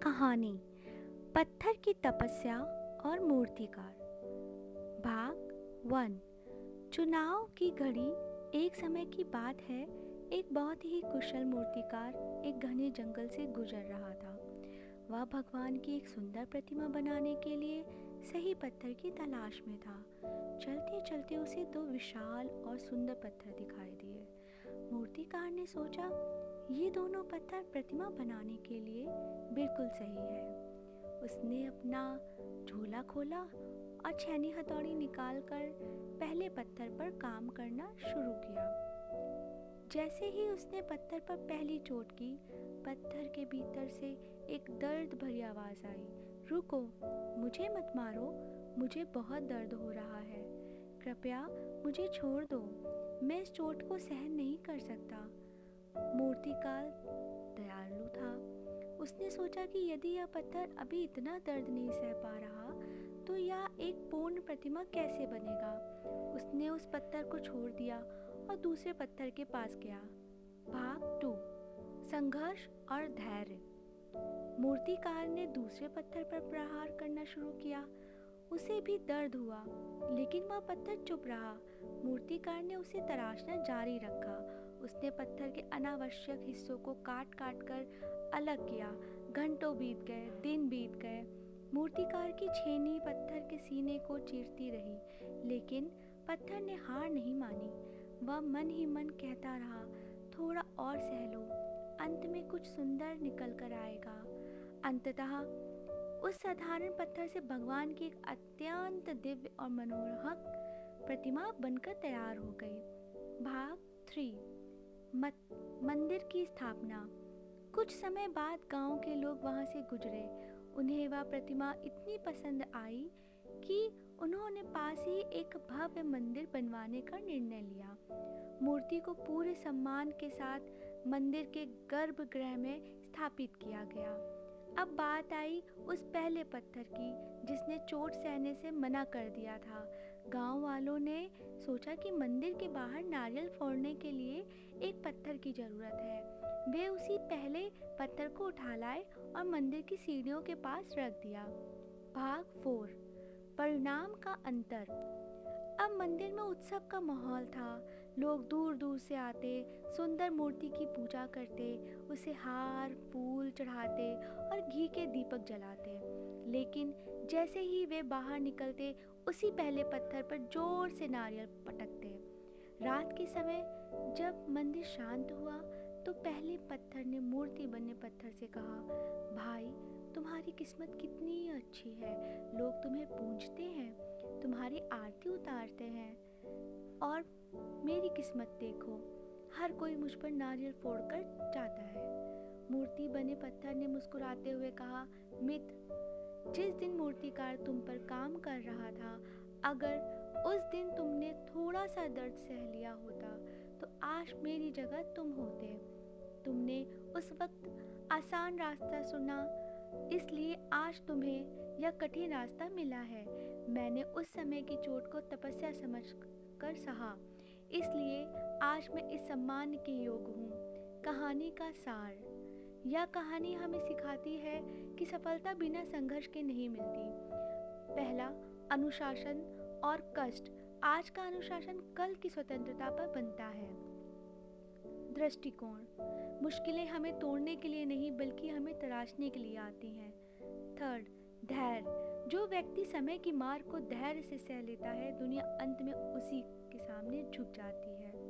कहानी पत्थर की तपस्या और मूर्तिकार। भाग 1। चुनाव की घड़ी। एक समय की बात है, एक बहुत ही कुशल मूर्तिकार एक घने जंगल से गुजर रहा था। वह भगवान की एक सुंदर प्रतिमा बनाने के लिए सही पत्थर की तलाश में था। चलते चलते उसे दो विशाल और सुंदर पत्थर दिखाई दिए। मूर्तिकार ने सोचा, ये दोनों पत्थर प्रतिमा बनाने के लिए बिल्कुल सही है। उसने अपना झोला खोला और छैनी हथौड़ी निकालकर पहले पत्थर पर काम करना शुरू किया। जैसे ही उसने पत्थर पर पहली चोट की, पत्थर के भीतर से एक दर्द भरी आवाज आई, रुको, मुझे मत मारो, मुझे बहुत दर्द हो रहा है, कृपया मुझे छोड़ दो, मैं इस चोट को सहन नहीं कर सकता। मूर्तिकार दयालु था। उसने सोचा कि यदि यह पत्थर अभी इतना दर्द नहीं सह पा रहा तो यह एक पूर्ण प्रतिमा कैसे बनेगा। उसने उस पत्थर को छोड़ दिया और दूसरे पत्थर के पास गया। भाग 2। संघर्ष और धैर्य। मूर्तिकार ने दूसरे पत्थर पर प्रहार करना शुरू किया। उसे भी दर्द हुआ, लेकिन वह पत्थर चुप रहा। मूर्तिकार ने उसे तराशना जारी रखा। उसने पत्थर के अनावश्यक हिस्सों को काट काट कर अलग किया। घंटों बीत गए, दिन बीत गए। मूर्तिकार की छेनी पत्थर के सीने को चीरती रही, लेकिन पत्थर ने हार नहीं मानी। वह मन ही मन कहता रहा, थोड़ा और सह लो, अंत में कुछ सुंदर निकल कर आएगा। अंततः उस साधारण पत्थर से भगवान की एक अत्यंत दिव्य और मनोहर प्रतिमा बनकर तैयार हो गई। भाग 3। मंदिर की स्थापना। कुछ समय बाद गांव के लोग वहां से गुजरे। उन्हें वह प्रतिमा इतनी पसंद आई कि उन्होंने पास ही एक भव्य मंदिर बनवाने का निर्णय लिया। मूर्ति को पूरे सम्मान के साथ मंदिर के गर्भगृह में स्थापित किया गया। अब बात आई उस पहले पत्थर की जिसने चोट सहने से मना कर दिया था। गांव वालों ने सोचा कि मंदिर के बाहर नारियल फोड़ने के लिए एक पत्थर की जरूरत है। वे उसी पहले पत्थर को उठा लाए और मंदिर की सीढ़ियों के पास रख दिया। भाग 4। परिणाम का अंतर। अब मंदिर में उत्सव का माहौल था। लोग दूर दूर से आते, सुंदर मूर्ति की पूजा करते, उसे हार फूल चढ़ाते और घी के दीपक जलाते। लेकिन जैसे ही वे बाहर निकलते, उसी पहले पत्थर पर जोर से नारियल पटकते। रात के समय जब मंदिर शांत हुआ तो पहले पत्थर ने मूर्ति बने पत्थर से कहा, भाई, तुम्हारी किस्मत कितनी अच्छी है, लोग तुम्हें पूजते हैं, तुम्हारी आरती उतारते हैं, और मेरी किस्मत देखो, हर कोई मुझ पर नारियल फोड़कर जाता है। मूर्ति बने पत्थर ने मुस्कुराते हुए कहा, मित्र, जिस दिन मूर्तिकार तुम पर काम कर रहा था, अगर उस दिन तुमने थोड़ा सा दर्द सह लिया होता तो आज मेरी जगह तुम होते। तुमने उस वक्त आसान रास्ता चुना, इसलिए आज तुम्हें यह कठिन रास्ता मिला है। मैंने उस समय की चोट को तपस्या समझकर सहा, इसलिए आज मैं इस सम्मान के योग्य हूँ। कहानी का सार। यह कहानी हमें सिखाती है कि सफलता बिना संघर्ष के नहीं मिलती। पहला, अनुशासन और कष्ट आज का अनुशासन कल की स्वतंत्रता पर बनता है। दृष्टिकोण। मुश्किलें हमें तोड़ने के लिए नहीं बल्कि हमें तराशने के लिए आती हैं। थर्ड, धैर्य। जो व्यक्ति समय की मार को धैर्य से सह लेता है, दुनिया अंत में उसी के सामने झुक जाती है।